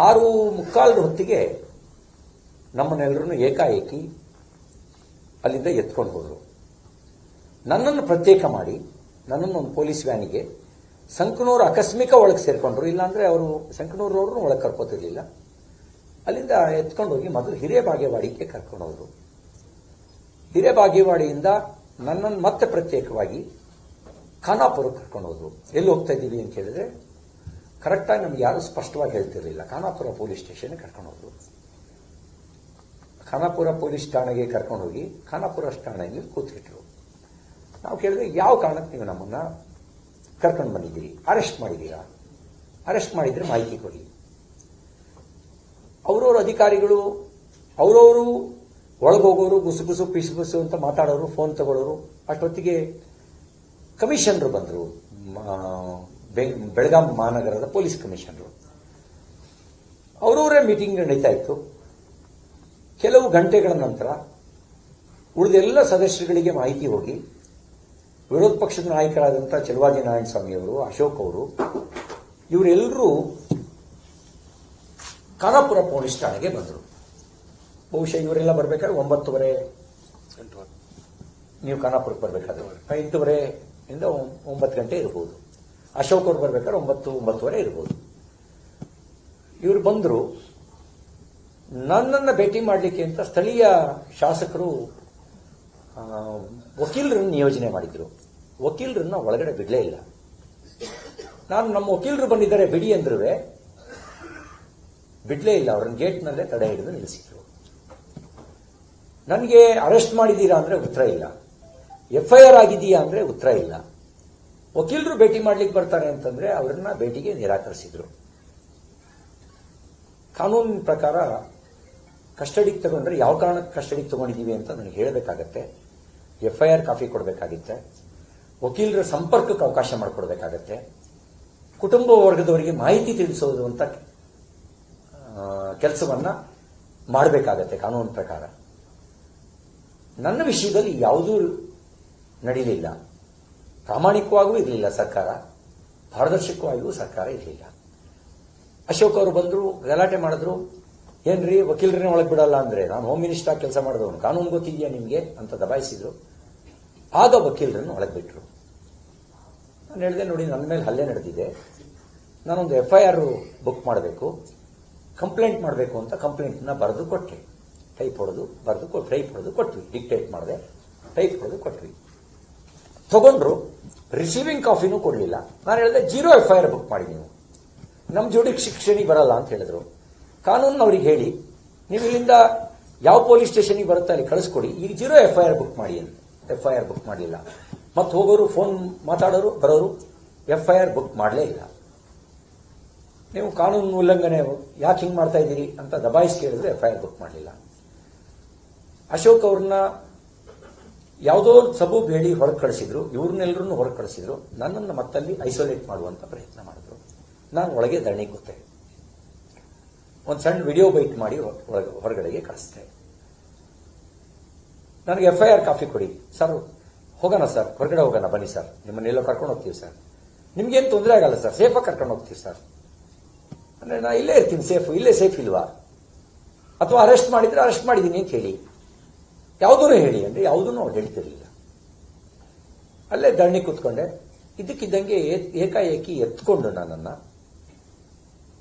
6:45 ಹೊತ್ತಿಗೆ ನಮ್ಮನ್ನೆಲ್ಲರನ್ನು ಏಕಾಏಕಿ ಅಲ್ಲಿಂದ ಎತ್ಕೊಂಡು ಹೋದರು. ನನ್ನನ್ನು ಪ್ರತ್ಯೇಕ ಮಾಡಿ ನನ್ನನ್ನು ಒಂದು ಪೊಲೀಸ್ ವ್ಯಾನಿಗೆ ಸಂಕನೂರು ಆಕಸ್ಮಿಕ ಒಳಗೆ ಸೇರಿಕೊಂಡ್ರು. ಇಲ್ಲಾಂದ್ರೆ ಅವರು ಸಂಕನೂರವ್ರನ್ನೂ ಒಳಗೆ ಕರ್ಕೋತಿರ್ಲಿಲ್ಲ. ಅಲ್ಲಿಂದ ಎತ್ಕೊಂಡು ಹೋಗಿ ಮೊದಲು ಹಿರೇಬಾಗೇವಾಡಿಗೆ ಕರ್ಕೊಂಡು ಹೋದ್ರು. ಹಿರೇಬಾಗೇವಾಡಿಯಿಂದ ನನ್ನನ್ನು ಮತ್ತೆ ಪ್ರತ್ಯೇಕವಾಗಿ ಖಾನಾಪುರಕ್ಕೆ ಕರ್ಕೊಂಡು ಹೋದ್ರು. ಎಲ್ಲಿ ಹೋಗ್ತಾ ಇದ್ದೀವಿ ಅಂತ ಹೇಳಿದ್ರೆ ಕರೆಕ್ಟಾಗಿ ನಮ್ಗೆ ಯಾರು ಸ್ಪಷ್ಟವಾಗಿ ಹೇಳ್ತಿರ್ಲಿಲ್ಲ. ಖಾನಾಪುರ ಪೊಲೀಸ್ ಸ್ಟೇಷನ್ಗೆ ಕರ್ಕೊಂಡು ಹೋದ್ರು. ಖಾನಾಪುರ ಪೊಲೀಸ್ ಠಾಣೆಗೆ ಕರ್ಕೊಂಡು ಹೋಗಿ ಖಾನಾಪುರ ಠಾಣೆಯಲ್ಲಿ ಕೂತ್ಬಿಟ್ರು. ನಾವು ಕೇಳಿದ್ರೆ ಯಾವ ಕಾರಣಕ್ಕೆ ನೀವು ನಮ್ಮನ್ನ ಕರ್ಕೊಂಡು ಬಂದಿದ್ದೀರಿ, ಅರೆಸ್ಟ್ ಮಾಡಿದ್ದೀರಾ, ಅರೆಸ್ಟ್ ಮಾಡಿದ್ರೆ ಮಾಹಿತಿ ಕೊಡಿ. ಅವರವ್ರ ಅಧಿಕಾರಿಗಳು ಅವರವರು ಒಳಗೋಗೋರು, ಗುಸುಗುಸು ಪಿಸುಗುಸು ಅಂತ ಮಾತಾಡೋರು, ಫೋನ್ ತಗೊಳ್ಳೋರು. ಅಷ್ಟೊತ್ತಿಗೆ ಕಮಿಷನರು ಬಂದರು, ಬೆಳಗಾಂ ಮಹಾನಗರದ ಪೊಲೀಸ್ ಕಮಿಷನರು. ಅವರವರೇ ಮೀಟಿಂಗ್ ನಡೀತಾ ಇತ್ತು. ಕೆಲವು ಗಂಟೆಗಳ ನಂತರ ಉಳಿದೆಲ್ಲ ಸದಸ್ಯರುಗಳಿಗೆ ಮಾಹಿತಿ ಹೋಗಿ ವಿರೋಧ ಪಕ್ಷದ ನಾಯಕರಾದಂಥ ಚಲವಾದಿ ನಾರಾಯಣ ಸ್ವಾಮಿ ಅವರು, ಅಶೋಕ್ ಅವರು, ಇವರೆಲ್ಲರೂ ಖಾನಾಪುರ ಪೊಲೀಸ್ ಠಾಣೆಗೆ ಬಂದರು. ಬಹುಶಃ ಇವರೆಲ್ಲ ಬರಬೇಕಾದ್ರೆ 9:30 ನೀವು ಖಾನಾಪುರಕ್ಕೆ ಬರಬೇಕಾದ್ರೆ 8:30 ಇಂದ 9 ಗಂಟೆ ಇರಬಹುದು. ಅಶೋಕ್ ಅವರು ಬರಬೇಕಾದ್ರೆ 9:30 ಇರಬಹುದು. ಇವರು ಬಂದರು. ನನ್ನನ್ನು ಭೇಟಿ ಮಾಡಲಿಕ್ಕೆ ಅಂತ ಸ್ಥಳೀಯ ಶಾಸಕರು ವಕೀಲರನ್ನು ನಿಯೋಜನೆ ಮಾಡಿದ್ರು. ವಕೀಲರನ್ನ ಒಳಗಡೆ ಬಿಡಲೇ ಇಲ್ಲ. ನಾನು ನಮ್ಮ ವಕೀಲರು ಬಂದಿದ್ದಾರೆ ಬಿಡಿ ಅಂದ್ರೂ ಬಿಡಲೇ ಇಲ್ಲ. ಅವ್ರನ್ನ ಗೇಟ್ನಲ್ಲೇ ತಡೆ ಹಿಡಿದು ನಿಲ್ಲಿಸಿದ್ರು. ನನಗೆ ಅರೆಸ್ಟ್ ಮಾಡಿದ್ದೀರಾ ಅಂದ್ರೆ ಉತ್ತರ ಇಲ್ಲ, FIR ಆಗಿದೆಯಾ ಅಂದ್ರೆ ಉತ್ತರ ಇಲ್ಲ. ವಕೀಲರು ಭೇಟಿ ಮಾಡ್ಲಿಕ್ಕೆ ಬರ್ತಾರೆ ಅಂತಂದ್ರೆ ಅವರನ್ನ ಭೇಟಿಗೆ ನಿರಾಕರಿಸಿದ್ರು. ಕಾನೂನಿನ ಪ್ರಕಾರ ಕಸ್ಟಡಿಗೆ ತಗೊಂಡ್ರೆ ಯಾವ ಕಾರಣಕ್ಕೆ ಕಸ್ಟಡಿಗೆ ತಗೊಂಡಿದ್ದೀವಿ ಅಂತ ನನಗೆ ಹೇಳಬೇಕಾಗತ್ತೆ. FIR ಕಾಪಿ ಕೊಡಬೇಕಾಗುತ್ತೆ. ವಕೀಲರ ಸಂಪರ್ಕಕ್ಕೆ ಅವಕಾಶ ಮಾಡಿಕೊಡ್ಬೇಕಾಗತ್ತೆ. ಕುಟುಂಬ ವರ್ಗದವರಿಗೆ ಮಾಹಿತಿ ತಿಳಿಸೋದು ಅಂತ ಕೆಲಸವನ್ನ ಮಾಡಬೇಕಾಗತ್ತೆ ಕಾನೂನಿನ ಪ್ರಕಾರ. ನನ್ನ ವಿಷಯದಲ್ಲಿ ಯಾವುದೂ ನಡೀಲಿಲ್ಲ. ಪ್ರಾಮಾಣಿಕವಾಗೂ ಇರಲಿಲ್ಲ ಸರ್ಕಾರ, ಪಾರದರ್ಶಕವಾಗಿಯೂ ಸರ್ಕಾರ ಇರಲಿಲ್ಲ. ಅಶೋಕ್ ಅವರು ಬಂದರು, ಗಲಾಟೆ ಮಾಡಿದ್ರು. ಏನ್ರಿ ವಕೀಲರನ್ನೇ ಒಳಗೆ ಬಿಡಲ್ಲ ಅಂದ್ರೆ, ನಾನು ಹೋಮ್ ಮಿನಿಸ್ಟರ್ ಆಗಿ ಕೆಲಸ ಮಾಡಿದವನು, ಕಾನೂನು ಗೊತ್ತಿದೆಯಾ ನಿಮಗೆ ಅಂತ ದಬಾಯಿಸಿದ್ರು. ಆಗ ವಕೀಲರನ್ನು ಒಳಗೆ ಬಿಟ್ಟರು. ನಾನು ಹೇಳಿದೆ, ನೋಡಿ ನನ್ನ ಮೇಲೆ ಹಲ್ಲೆ ನಡೆದಿದೆ, ನಾನೊಂದು FIR ಬುಕ್ ಮಾಡಬೇಕು, ಕಂಪ್ಲೇಂಟ್ ಮಾಡಬೇಕು ಅಂತ ಕಂಪ್ಲೇಂಟ್ನ ಬರೆದು ಕೊಟ್ಟೆ. ಟೈಪ್ ಹೊಡೆದು ಕೊಟ್ವಿ. ಡಿಕ್ಟೇಟ್ ಮಾಡಿದೆ, ಟೈಪ್ ಹೊಡೆದು ಕೊಟ್ವಿ. ತಗೊಂಡ್ರು. ರಿಸೀವಿಂಗ್ ಕಾಪಿನೂ ಕೊಡಲಿಲ್ಲ. ನಾನು ಹೇಳಿದೆ 0 FIR ಬುಕ್ ಮಾಡಿ, ನೀವು ನಮ್ಮ ಜೋಡಿಗೆ ಶಿಕ್ಷಣಿಗೆ ಬರಲ್ಲ ಅಂತ ಹೇಳಿದ್ರು. ಕಾನೂನು ಅವ್ರಿಗೆ ಹೇಳಿ, ನೀವು ಇಲ್ಲಿಂದ ಯಾವ ಪೊಲೀಸ್ ಸ್ಟೇಷನ್ಗೆ ಬರುತ್ತೆ ಅಲ್ಲಿ ಕಳಿಸ್ಕೊಡಿ, ಈಗ 0 FIR ಬುಕ್ ಮಾಡಿ ಅಂತ. FIR ಬುಕ್ ಮಾಡಲಿಲ್ಲ. ಮತ್ತೆ ಹೋಗೋರು, ಫೋನ್ ಮಾತಾಡೋರು, ಬರೋರು, FIR ಬುಕ್ ಮಾಡಲೇ ಇಲ್ಲ. ನೀವು ಕಾನೂನು ಉಲ್ಲಂಘನೆ ಯಾಕೆ ಹಿಂಗೆ ಮಾಡ್ತಾ ಇದ್ದೀರಿ ಅಂತ ದಬಾಯಿಸಿ ಕೇಳಿದ್ರೆ FIR ಬುಕ್ ಮಾಡಲಿಲ್ಲ. ಅಶೋಕ್ ಅವ್ರನ್ನ ಯಾವುದೋ ಸಬೂಬ್ ಹೇಳಿ ಹೊರಗೆ ಕಳಿಸಿದ್ರು. ಇವ್ರನ್ನೆಲ್ಲರನ್ನು ಹೊರಗೆ ಕಳಿಸಿದ್ರು. ನನ್ನನ್ನು ಮತ್ತಲ್ಲಿ ಐಸೋಲೇಟ್ ಮಾಡುವಂತ ಪ್ರಯತ್ನ ಮಾಡಿದ್ರು. ನಾನು ಒಳಗೆ ಧರಣಿ ಕೂತೆ. ಒಂದು ಸಣ್ಣ ವಿಡಿಯೋ ಬೈಟ್ ಮಾಡಿ ಹೊರಗಡೆಗೆ ಕಳಿಸ್ತೆ. ನನಗೆ FIR ಕಾಪಿ ಕೊಡಿ ಸರ್, ಹೋಗೋಣ ಸರ್, ಹೊರಗಡೆ ಹೋಗೋಣ, ಬನ್ನಿ ಸರ್, ನಿಮ್ಮನ್ನೆಲ್ಲೋ ಕರ್ಕೊಂಡು ಹೋಗ್ತೀವಿ ಸರ್, ನಿಮ್ಗೇನು ತೊಂದರೆ ಆಗಲ್ಲ ಸರ್, ಸೇಫಾಗಿ ಕರ್ಕೊಂಡು ಹೋಗ್ತೀವಿ ಸರ್. ಅಂದ್ರೆ ನಾ ಇಲ್ಲೇ ಇರ್ತೀನಿ, ಇಲ್ಲೇ ಸೇಫ್ ಇಲ್ವಾ? ಅಥವಾ ಅರೆಸ್ಟ್ ಮಾಡಿದ್ರೆ ಅರೆಸ್ಟ್ ಮಾಡಿದ್ದೀನಿ ಅಂತ ಹೇಳಿ, ಯಾವುದೂ ಹೇಳಿ ಅಂದ್ರೆ ಯಾವುದೂ ಅವ್ರು ಹೇಳ್ತಿರ್ಲಿಲ್ಲ. ಅಲ್ಲೇ ಧರಣಿ ಕೂತ್ಕೊಂಡೆ. ಇದಕ್ಕಿದ್ದಂಗೆ ಏಕಾಏಕಿ ಎತ್ಕೊಂಡು ನನ್ನನ್ನ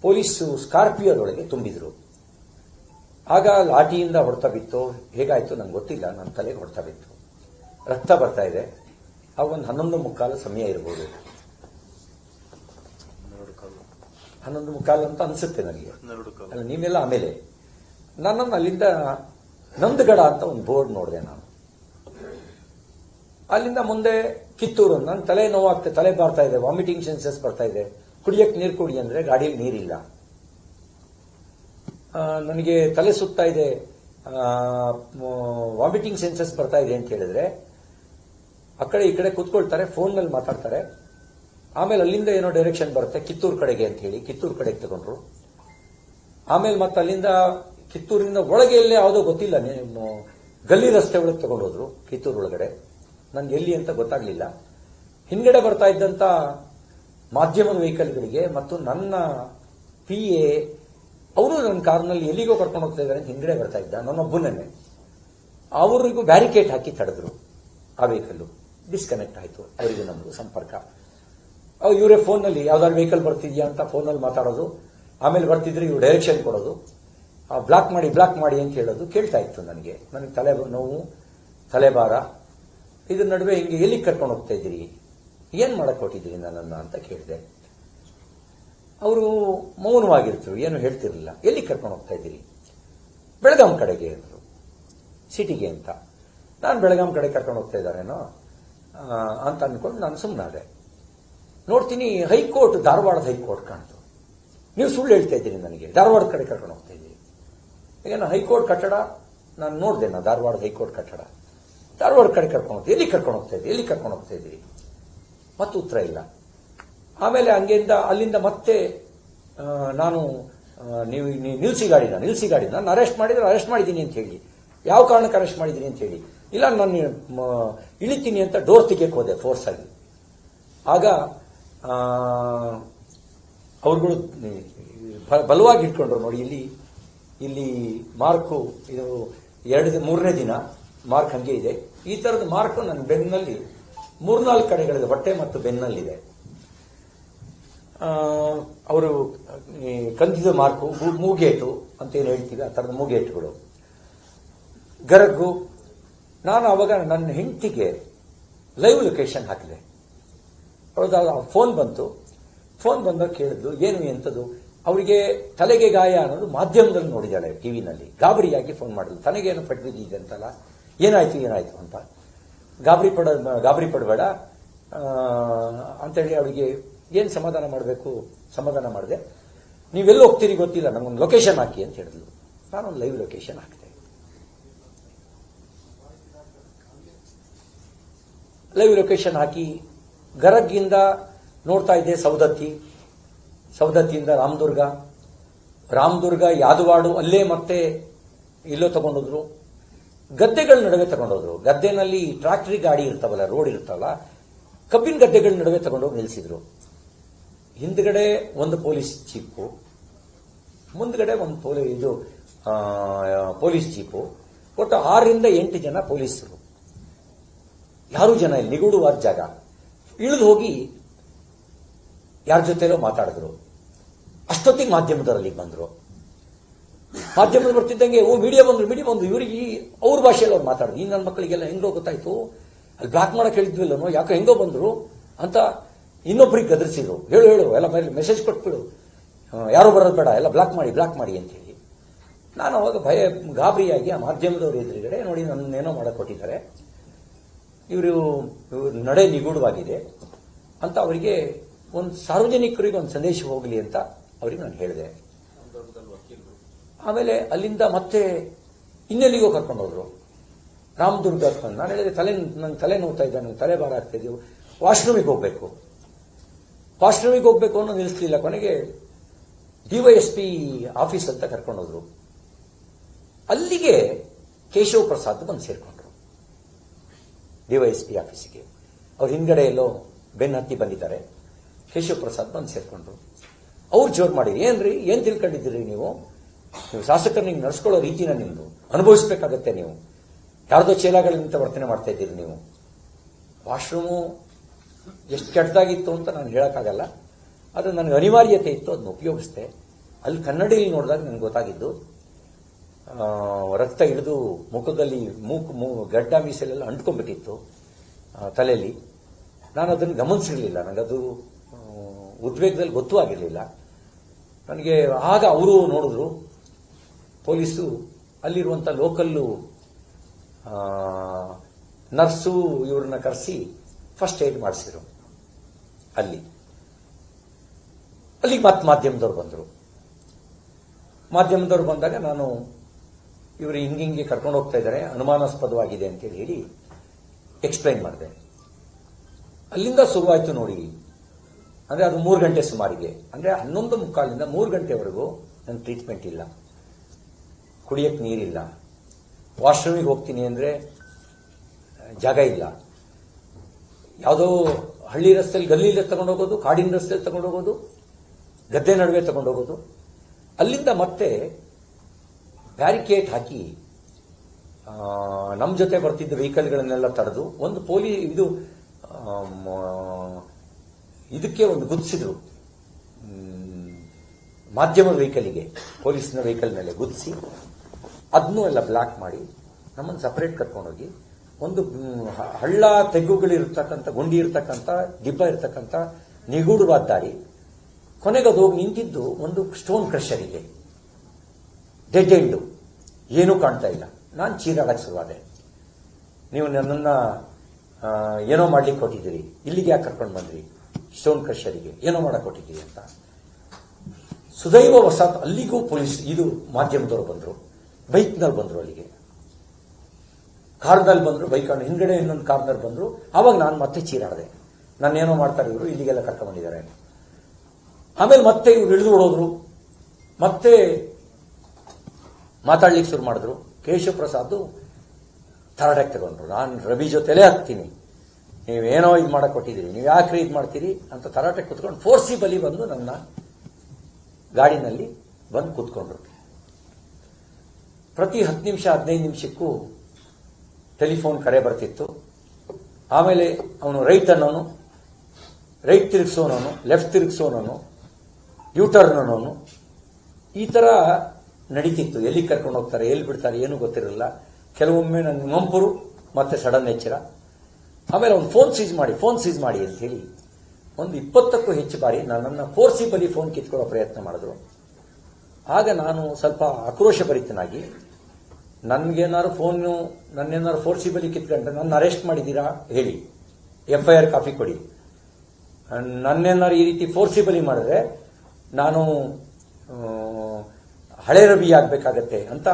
ಪೊಲೀಸು ಸ್ಕಾರ್ಪಿಯೋದೊಳಗೆ ತುಂಬಿದ್ರು. ಆಗ ಲಾಠಿಯಿಂದ ಹೊಡೆತ ಬಿತ್ತು, ಹೇಗಾಯ್ತು ನಂಗೆ ಗೊತ್ತಿಲ್ಲ, ನನ್ನ ತಲೆಗೆ ಹೊಡೆತ ಬಿತ್ತು, ರಕ್ತ ಬರ್ತಾ ಇದೆ. ಆಗ ಒಂದು 11:15 ಸಮಯ ಇರಬಹುದು, 11:15 ಅಂತ ಅನ್ಸುತ್ತೆ ನನಗೆ. ಅಲ್ಲ, ನೀವೆಲ್ಲ ಆಮೇಲೆ ನನ್ನನ್ನು ಅಲ್ಲಿಂದ ನಂದಗಡ ಅಂತ ಒಂದು ಬೋರ್ಡ್ ನೋಡಿದೆ ನಾನು. ಅಲ್ಲಿಂದ ಮುಂದೆ ಕಿತ್ತೂರು. ನನ್ನ ತಲೆ ನೋವಾಗ್ತದೆ, ತಲೆ ಬರ್ತಾ ಇದೆ, ವಾಮಿಟಿಂಗ್ ಸೆನ್ಸಸ್ ಬರ್ತಾ ಇದೆ, ಕುಡಿಯಕ್ಕೆ ನೀರು ಕೊಡಿ ಅಂದ್ರೆ ಗಾಡಿಯಲ್ಲಿ ನೀರಿಲ್ಲ. ನನಗೆ ತಲೆ ಸುತ್ತಾ ಇದೆ, ವಾಮಿಟಿಂಗ್ ಸೆನ್ಸಸ್ ಬರ್ತಾ ಇದೆ ಅಂತ ಹೇಳಿದ್ರೆ ಆ ಕಡೆ ಈ ಕಡೆ ಕೂತ್ಕೊಳ್ತಾರೆ, ಫೋನ್ನಲ್ಲಿ ಮಾತಾಡ್ತಾರೆ. ಆಮೇಲೆ ಅಲ್ಲಿಂದ ಏನೋ ಡೈರೆಕ್ಷನ್ ಬರುತ್ತೆ ಕಿತ್ತೂರು ಕಡೆಗೆ ಅಂತ ಹೇಳಿ ಕಿತ್ತೂರು ಕಡೆಗೆ ತಗೊಂಡ್ರು. ಆಮೇಲೆ ಮತ್ತೆ ಅಲ್ಲಿಂದ ಕಿತ್ತೂರಿನಿಂದ ಒಳಗೆ ಎಲ್ಲೇ ಯಾವುದೋ ಗೊತ್ತಿಲ್ಲ, ಗಲ್ಲಿ ರಸ್ತೆ ಒಳಗೆ ತಗೊಂಡೋದ್ರು ಕಿತ್ತೂರು ಒಳಗಡೆ. ನನ್ಗೆ ಎಲ್ಲಿ ಅಂತ ಗೊತ್ತಾಗ್ಲಿಲ್ಲ. ಹಿಂದ್ಗಡೆ ಬರ್ತಾ ಇದ್ದಂತ ಮಾಧ್ಯಮದ ವೆಹಿಕಲ್ಗಳಿಗೆ ಮತ್ತು ನನ್ನ PA ಅವರು ನನ್ನ ಕಾರ್ನಲ್ಲಿ ಎಲ್ಲಿಗೋ ಕರ್ಕೊಂಡು ಹೋಗ್ತಾ ಇದ್ದಾರೆ ಅಂತ ಹಿಂದ್ಗಡೆ ಬರ್ತಾ ಇದ್ದ, ನನ್ನೊಬ್ಬನೇ. ಅವರಿಗೂ ಬ್ಯಾರಿಕೇಡ್ ಹಾಕಿ ತಡೆದ್ರು. ಆ ವೆಹಿಕಲ್ಲು ಡಿಸ್ಕನೆಕ್ಟ್ ಆಯಿತು, ಅವರಿಗೂ ನಮಗೂ ಸಂಪರ್ಕ. ಇವರೇ ಫೋನ್ನಲ್ಲಿ ಯಾವ್ದಾದ್ರು ವೆಹಿಕಲ್ ಬರ್ತಿದ್ಯಾ ಅಂತ ಫೋನಲ್ಲಿ ಮಾತಾಡೋದು, ಆಮೇಲೆ ಬರ್ತಿದ್ರೆ ಇವ್ರು ಡೈರೆಕ್ಷನ್ ಕೊಡೋದು, ಬ್ಲಾಕ್ ಮಾಡಿ ಅಂತ ಹೇಳೋದು ಕೇಳ್ತಾ ಇತ್ತು. ನನಗೆ ತಲೆ ನೋವು, ತಲೆಭಾರ, ಇದ್ರ ನಡುವೆ ಹಿಂಗೆ ಎಲ್ಲಿಗೆ ಕರ್ಕೊಂಡು ಹೋಗ್ತಾ ಇದ್ದೀರಿ, ಏನ್ ಮಾಡಕ್ ಹೊಟ್ಟಿದ್ದೀರಿ ನನ್ನನ್ನ ಅಂತ ಕೇಳಿದೆ. ಅವರು ಮೌನವಾಗಿರ್ತರು, ಏನು ಹೇಳ್ತಿರ್ಲಿಲ್ಲ. ಎಲ್ಲಿಗೆ ಕರ್ಕೊಂಡು ಹೋಗ್ತಾ ಇದ್ದೀರಿ? ಬೆಳಗಾಂ ಕಡೆಗೆ ಅಂದರು, ಸಿಟಿಗೆ ಅಂತ. ನಾನು ಬೆಳಗಾಂ ಕಡೆ ಕರ್ಕೊಂಡು ಹೋಗ್ತಾ ಇದ್ದಾರೇನೋ ಅಂತ ಅನ್ಕೊಂಡು ನಾನು ಸುಮ್ಮನಾದೆ. ನೋಡ್ತೀನಿ ಹೈಕೋರ್ಟ್, ಧಾರವಾಡದ ಹೈಕೋರ್ಟ್ ಕಾಣ್ತು. ನೀವು ಸುಳ್ಳು ಹೇಳ್ತಾ ಇದ್ದೀರಿ, ನನಗೆ ಧಾರವಾಡದ ಕಡೆ ಕರ್ಕೊಂಡು ಹೋಗ್ತಾ ಇದ್ದೀರಿ. ಈಗ ಹೈಕೋರ್ಟ್ ಕಟ್ಟಡ ನಾನು ನೋಡಿದೆ, ಧಾರವಾಡದ ಹೈಕೋರ್ಟ್ ಕಟ್ಟಡ. ಧಾರವಾಡ ಕಡೆ ಕರ್ಕೊಂಡು ಹೋಗ್ತೀವಿ, ಎಲ್ಲಿ ಕರ್ಕೊಂಡು ಹೋಗ್ತಾ ಇದ್ದೀರಿ ಮತ್ತು ಉತ್ತರ ಇಲ್ಲ. ಆಮೇಲೆ ಅಲ್ಲಿಂದ ಮತ್ತೆ ನಾನು ನೀವು ನಿಲ್ಸಿ ಗಾಡಿ ನಾನು ಅರೆಸ್ಟ್ ಮಾಡಿದ್ದೀನಿ ಅಂತ ಹೇಳಿ, ಯಾವ ಕಾರಣಕ್ಕೆ ಅರೆಸ್ಟ್ ಮಾಡಿದ್ದೀನಿ ಅಂತ ಹೇಳಿ, ಇಲ್ಲ ನಾನು ಇಳಿತೀನಿ ಅಂತ ಡೋರ್ ತೆಗಿಯಕ್ಕೆ ಹೋದೆ ಫೋರ್ಸ್ ಆಗಿ. ಆಗ ಅವ್ರುಗಳು ಬಲವಾಗಿ ಇಟ್ಕೊಂಡ್ರು. ನೋಡಿ ಇಲ್ಲಿ ಮಾರ್ಕು, ಇದು ಮೂರನೇ ದಿನ ಮಾರ್ಕ್ ಹಂಗೆ ಇದೆ. ಈ ತರದ ಮಾರ್ಕ್ ನನ್ನ ಬೆನ್ನಲ್ಲಿ 3-4 ಕಡೆಗಳಿದೆ, ಹೊಟ್ಟೆ ಮತ್ತು ಬೆನ್ನಲ್ಲಿದೆ. ಅವರು ಕಂದಿದ ಮಾರ್ಕು, ಮೂಗೇಟು ಅಂತ ಏನು ಹೇಳ್ತೀವಿ, ಆ ತರದ ಮೂಗೇಟುಗಳು, ಗರಗು. ನಾನು ಅವಾಗ ನನ್ನ ಹೆಂಡತಿಗೆ ಲೈವ್ ಲೊಕೇಶನ್ ಹಾಕಿದೆ. ಅವ್ರದ್ದು ಫೋನ್ ಬಂದಾಗ ಕೇಳಿದ್ಲು, ಏನು ಎಂಥದ್ದು. ಅವರಿಗೆ ತಲೆಗೆ ಗಾಯ ಅನ್ನೋದು ಮಾಧ್ಯಮದಲ್ಲಿ ನೋಡಿದ್ದಾಳೆ, ಟಿವಿನಲ್ಲಿ. ಗಾಬರಿಯಾಗಿ ಫೋನ್ ಮಾಡಿದ್ಲು, ತನಗೇನು ಪಟ್ಬಿದ್ದಿದೆ ಅಂತಲ್ಲ, ಏನಾಯ್ತು ಅಂತ. ಗಾಬರಿ ಪಡಬೇಡ ಅಂತೇಳಿ ಅವಳಿಗೆ ಏನು ಸಮಾಧಾನ ಮಾಡಿದೆ. ನೀವೆಲ್ಲಿ ಹೋಗ್ತೀರಿ ಗೊತ್ತಿಲ್ಲ, ನಮಗೊಂದು ಲೊಕೇಶನ್ ಹಾಕಿ ಅಂತ ಹೇಳಿದ್ಲು. ನಾನೊಂದು ಲೈವ್ ಲೊಕೇಶನ್ ಹಾಕಿದೆ. ಲೈವ್ ಲೊಕೇಶನ್ ಹಾಕಿ ಗರಗ್ಗಿಂದ ನೋಡ್ತಾ ಇದ್ದೆ ಸೌದತ್ತಿಯಿಂದ ರಾಮದುರ್ಗ, ಯಾದವಾಡು, ಅಲ್ಲೇ ಮತ್ತೆ ಇಲ್ಲೋ ತಗೊಂಡೋದ್ರು. ಗದ್ದೆಗಳ ನಡುವೆ ತಗೊಂಡೋದ್ರು. ಗದ್ದೆನಲ್ಲಿ ಟ್ರಾಕ್ಟರಿ ಗಾಡಿ ಇರ್ತಾವಲ್ಲ, ರೋಡ್ ಇರ್ತಾವಲ್ಲ, ಕಬ್ಬಿನ ಗದ್ದೆಗಳ ನಡುವೆ ತಗೊಂಡೋಗಿ ನಿಲ್ಲಿಸಿದ್ರು. ಹಿಂದ್ಗಡೆ ಒಂದು ಪೊಲೀಸ್ ಜೀಪು, ಮುಂದ್ಗಡೆ ಒಂದು ಪೊಲೀಸ್ ಜೀಪು. ಒಟ್ಟು 6-8 ಜನ ಪೊಲೀಸರು, ಯಾರೂ ಜನ ಇಲ್ಲಿ, ನಿಗೂಢವಾದ ಜಾಗ. ಇಳಿದು ಹೋಗಿ ಯಾರ ಜೊತೆಲೋ ಮಾತಾಡಿದ್ರು. ಅಷ್ಟೊತ್ತಿಗೆ ಮಾಧ್ಯಮದವರಲ್ಲಿ ಬಂದ್ರು. ಮಾಧ್ಯಮದಲ್ಲಿ ಬರ್ತಿದ್ದಂಗೆ ಮೀಡಿಯಾ ಬಂದ್ರು. ಇವರಿಗೆ ಅವ್ರ ಭಾಷೆಯಲ್ಲಿ ಅವ್ರು ಮಾತಾಡಿದ್ರು. ಈ ನನ್ನ ಮಕ್ಕಳಿಗೆಲ್ಲ ಹೆಂಗೋ ಗೊತ್ತಾಯ್ತು, ಅಲ್ಲಿ ಬ್ಲಾಕ್ ಮಾಡಕ್ ಹೇಳಿದ್ವಿಲ್ಲನೋ, ಯಾಕೋ ಹೆಂಗೋ ಬಂದ್ರು ಅಂತ ಇನ್ನೊಬ್ಬರಿಗೆ ಗದರಿಸಿದ್ರು. ಹೇಳು ಎಲ್ಲ ಮೆಸೇಜ್ ಕೊಟ್ಬಿಡು, ಯಾರು ಬರೋದು ಬೇಡ, ಎಲ್ಲ ಬ್ಲಾಕ್ ಮಾಡಿ ಅಂತ ಹೇಳಿ. ನಾನು ಅವಾಗ ಗಾಬರಿಯಾಗಿ ಆ ಮಾಧ್ಯಮದವರು ಎದುರುಗಡೆ ನೋಡಿ ನನ್ನೇನೋ ಮಾಡಕ್ ಕೊಟ್ಟಿದ್ದಾರೆ, ಇವರು ನಡೆ ನಿಗೂಢವಾಗಿದೆ ಅಂತ ಅವರಿಗೆ ಒಂದು ಸಾರ್ವಜನಿಕರಿಗೆ ಒಂದು ಸಂದೇಶ ಹೋಗಲಿ ಅಂತ ಅವರಿಗೆ ನಾನು ಹೇಳಿದೆ. ಆಮೇಲೆ ಅಲ್ಲಿಂದ ಮತ್ತೆ ಇನ್ನೆಲ್ಲಿಗೋ ಕರ್ಕೊಂಡು ಹೋದ್ರು, ರಾಮದುರ್ಗ. ನಾನು ಹೇಳಿದೆ ನನ್ನ ತಲೆ ನೋವ್ತಾ ಇದ್ದ, ನನಗೆ ತಲೆ ಭಾರ ಆಗ್ತಾ ಇದೀವಿ, ವಾಶ್ರೂಮಿಗೆ ಹೋಗ್ಬೇಕು ಅನ್ನೋ ನಿಲ್ಲಿಸಲಿಲ್ಲ. ಕೊನೆಗೆ DYSP ಆಫೀಸ್ ಅಂತ ಕರ್ಕೊಂಡು ಹೋದ್ರು. ಅಲ್ಲಿಗೆ ಕೇಶವ್ ಪ್ರಸಾದ್ ಬಂದು ಸೇರ್ಕೊಂಡ್ರು DYSP ಆಫೀಸಿಗೆ. ಅವ್ರ ಹಿಂದ್ಗಡೆ ಎಲ್ಲೋ ಬೆನ್ನು ಹತ್ತಿ ಬಂದಿದ್ದಾರೆ. ಕೇಶವ್ ಪ್ರಸಾದ್ ಬಂದು ಸೇರ್ಕೊಂಡ್ರು. ಅವ್ರು ಜೋರ್ ಮಾಡಿ, ಏನ್ ತಿಳ್ಕೊಂಡಿದ್ದೀರಿ ನೀವು ಶಾಸಕರನ್ನ ನಡ್ಸ್ಕೊಳ್ಳೋ ರೀತಿನ ನಿಮ್ದು ಅನುಭವಿಸ್ಬೇಕಾಗತ್ತೆ, ನೀವು ಯಾರ್ದೋ ಚೇಲಾಗಳಿಂದ ವರ್ತನೆ ಮಾಡ್ತಾ ಇದ್ದೀರಿ ನೀವು. ವಾಶ್ರೂಮು ಎಷ್ಟು ಕೆಟ್ಟದಾಗಿತ್ತು ಅಂತ ನಾನು ಹೇಳಕ್ಕಾಗಲ್ಲ, ಅದು ನನಗೆ ಅನಿವಾರ್ಯತೆ ಇತ್ತು, ಅದನ್ನ ಉಪಯೋಗಿಸ್ದೆ. ಅಲ್ಲಿ ಕನ್ನಡಿಯಲ್ಲಿ ನೋಡಿದಾಗ ನನಗೆ ಗೊತ್ತಾಗಿದ್ದು, ರಕ್ತ ಹಿಡಿದು ಮುಖದಲ್ಲಿ ಗಡ್ಡ ಮೀಸಲೆಲ್ಲ ಅಂಟ್ಕೊಂಡ್ಬಿಟ್ಟಿತ್ತು ತಲೆಯಲ್ಲಿ. ನಾನು ಅದನ್ನು ಗಮನಿಸಿರಲಿಲ್ಲ, ನನಗದು ಉದ್ವೇಗದಲ್ಲಿ ಗೊತ್ತೂ ಆಗಿರಲಿಲ್ಲ ನನಗೆ. ಆಗ ಅವರು ನೋಡಿದ್ರು, ಪೊಲೀಸು ಅಲ್ಲಿರುವಂಥ ಲೋಕಲ್ಲು ನರ್ಸು ಇವ್ರನ್ನ ಕರೆಸಿ ಫಸ್ಟ್ ಏಡ್ ಮಾಡಿಸಿದ್ರು. ಅಲ್ಲಿಗೆ ಮತ್ತೆ ಮಾಧ್ಯಮದವ್ರು ಬಂದರು. ಮಾಧ್ಯಮದವ್ರು ಬಂದಾಗ ನಾನು ಇವರು ಹಿಂಗೆ ಕರ್ಕೊಂಡು ಹೋಗ್ತಾ ಇದ್ದಾರೆ, ಅನುಮಾನಾಸ್ಪದವಾಗಿದೆ ಅಂತೇಳಿ ಹೇಳಿ ಎಕ್ಸ್ಪ್ಲೈನ್ ಮಾಡಿದೆ. ಅಲ್ಲಿಂದ ಶುರುವಾಯಿತು ನೋಡಿ. ಅಂದ್ರೆ ಅದು 3 ಗಂಟೆ ಸುಮಾರಿಗೆ, ಅಂದ್ರೆ 11:45 3 ಗಂಟೆವರೆಗೂ ನನ್ನ ಟ್ರೀಟ್ಮೆಂಟ್ ಇಲ್ಲ, ಕುಡಿಯಕ್ಕೆ ನೀರಿಲ್ಲ, ವಾಶ್ರೂಮಿಗೆ ಹೋಗ್ತೀನಿ ಅಂದ್ರೆ ಜಾಗ ಇಲ್ಲ. ಯಾವುದೋ ಹಳ್ಳಿ ರಸ್ತೆಯಲ್ಲಿ ಗಲ್ಲಿಯಲ್ಲಿ ತಗೊಂಡೋಗೋದು, ಕಾಡಿನ ರಸ್ತೆಯಲ್ಲಿ ತಗೊಂಡೋಗೋದು, ಗದ್ದೆ ನಡುವೆ ತಗೊಂಡೋಗೋದು. ಅಲ್ಲಿಂದ ಮತ್ತೆ ಬ್ಯಾರಿಕೇಡ್ ಹಾಕಿ ನಮ್ಮ ಜೊತೆ ಬರ್ತಿದ್ದ ವೆಹಿಕಲ್ಗಳನ್ನೆಲ್ಲ ತಡೆದು ಒಂದು ಇದಕ್ಕೆ ಒಂದು ಗುದ್ಸಿದ್ರು, ಮಾಧ್ಯಮದ ವೆಹಿಕಲ್ಗೆ, ಪೊಲೀಸ್ನ ವೆಹಿಕಲ್ ಮೇಲೆ ಗುದ್ಸಿ ಅದನ್ನೂ ಎಲ್ಲ ಬ್ಲಾಕ್ ಮಾಡಿ ನಮ್ಮನ್ನು ಸಪರೇಟ್ ಕರ್ಕೊಂಡೋಗಿ ಒಂದು ಹಳ್ಳ ತೆಗ್ಗುಗಳಿರ್ತಕ್ಕಂಥ, ಗುಂಡಿ ಇರ್ತಕ್ಕಂಥ, ದಿಬ್ಬ ಇರ್ತಕ್ಕಂಥ ನಿಗೂಢವಾದ ದಾರಿ, ಕೊನೆಗೆ ಅದು ಹೋಗಿ ನಿಂತಿದ್ದು ಒಂದು ಸ್ಟೋನ್ ಕ್ರಷರಿಗೆ, ಡೆಡ್ ಎಂಡು, ಏನೂ ಕಾಣ್ತಾ ಇಲ್ಲ. ನಾನು ಚೀರಾಡಕ್ಕೆ ಶುರುವಾದೆ. ನೀವು ನನ್ನನ್ನು ಏನೋ ಮಾಡ್ಲಿಕ್ಕೆ ಕೊಟ್ಟಿದ್ದೀರಿ, ಇಲ್ಲಿಗೆ ಯಾಕೆ ಕರ್ಕೊಂಡು ಬಂದ್ರಿ, ಸ್ಟೋನ್ ಕ್ರಷರಿಗೆ ಏನೋ ಮಾಡಕ್ಕೆ ಕೊಟ್ಟಿದ್ದೀರಿ ಅಂತ. ಸುದೈವ ವಸಾತ್ ಅಲ್ಲಿಗೂ ಪೊಲೀಸ್ ಮಾಧ್ಯಮದವರು ಬಂದರು, ಬೈಕ್ನಲ್ಲಿ ಬಂದರು, ಅಲ್ಲಿಗೆ ಕಾರ್ನಲ್ಲಿ ಬಂದರು, ಬೈಕ್ ಹಿಂದ್ಗಡೆ ಇನ್ನೊಂದು ಕಾರ್ನಲ್ಲಿ ಬಂದರು. ಆವಾಗ ನಾನು ಮತ್ತೆ ಚೀರಾಡಿದೆ, ನಾನೇನೋ ಮಾಡ್ತಾರೆ ಇವರು, ಇಲ್ಲಿಗೆಲ್ಲ ಕರ್ಕೊಂಡು ಬಂದಿದ್ದಾರೆ. ಆಮೇಲೆ ಮತ್ತೆ ಇವ್ರು ಇಳಿದು ಓಡೋದ್ರು, ಮತ್ತೆ ಮಾತಾಡ್ಲಿಕ್ಕೆ ಶುರು ಮಾಡಿದ್ರು. ಕೇಶವ ಪ್ರಸಾದ್ ತರಡಕ್ಕೆ ತಗೊಂಡ್ರು, ನಾನು ರವಿ ಜೊತೆಲೇ ಹಾಕ್ತೀನಿ, ನೀವೇನೋ ಇದು ಮಾಡಕ್ ಕೊಟ್ಟಿದ್ದೀರಿ, ನೀವು ಯಾಕ್ರಿ ಇದು ಮಾಡ್ತೀರಿ ಅಂತ ತರಾಟೆಗೆ ಕುತ್ಕೊಂಡು ಫೋರ್ಸಿಬಲಿ ಬಂದು ನನ್ನ ಗಾಡಿನಲ್ಲಿ ಬಂದು ಕೂತ್ಕೊಂಡ್ರು. ಪ್ರತಿ 10 ನಿಮಿಷ 15 ನಿಮಿಷಕ್ಕೂ ಟೆಲಿಫೋನ್ ಕರೆ ಬರ್ತಿತ್ತು. ಆಮೇಲೆ ಅವನು ರೈಟ್ ಅನ್ನೋನು, ರೈಟ್ ತಿರುಗಿಸೋನವನು, ಲೆಫ್ಟ್ ತಿರುಗಿಸೋನವನು, ಯೂಟರ್ನ್ ಅನ್ನೋನು, ಈ ತರ ನಡೀತಿತ್ತು. ಎಲ್ಲಿ ಕರ್ಕೊಂಡು ಹೋಗ್ತಾರೆ, ಎಲ್ಲಿ ಬಿಡ್ತಾರೆ ಏನೂ ಗೊತ್ತಿರಲಿಲ್ಲ. ಕೆಲವೊಮ್ಮೆ ನನ್ನ ಮಂಪರು ಮತ್ತೆ ಸಡನ್ ಎಚ್ಚರ. ಆಮೇಲೆ ಅವ್ನು ಫೋನ್ ಸೀಸ್ ಮಾಡಿ ಅಂತ ಹೇಳಿ ಒಂದು 20ಕ್ಕೂ ಹೆಚ್ಚು ಬಾರಿ ನನ್ನನ್ನು ಫೋರ್ಸಿಬಲಿ ಫೋನ್ ಕಿತ್ಕೊಳ್ಳೋ ಪ್ರಯತ್ನ ಮಾಡಿದ್ರು. ಆಗ ನಾನು ಸ್ವಲ್ಪ ಆಕ್ರೋಶಭರಿತನಾಗಿ, ನನ್ನೇನಾದ್ರು ಫೋರ್ಸಿಬಲಿ ಕಿತ್ಕೊಂಡ್ರೆ ನನ್ನ ಅರೆಸ್ಟ್ ಮಾಡಿದ್ದೀರಾ ಹೇಳಿ, FIR ಕಾಪಿ ಕೊಡಿ, ನನ್ನೇನಾದ್ರು ಈ ರೀತಿ ಫೋರ್ಸಿಬಲಿ ಮಾಡಿದ್ರೆ ನಾನು ಹಳೆ ರವಿ ಆಗ್ಬೇಕಾಗತ್ತೆ ಅಂತ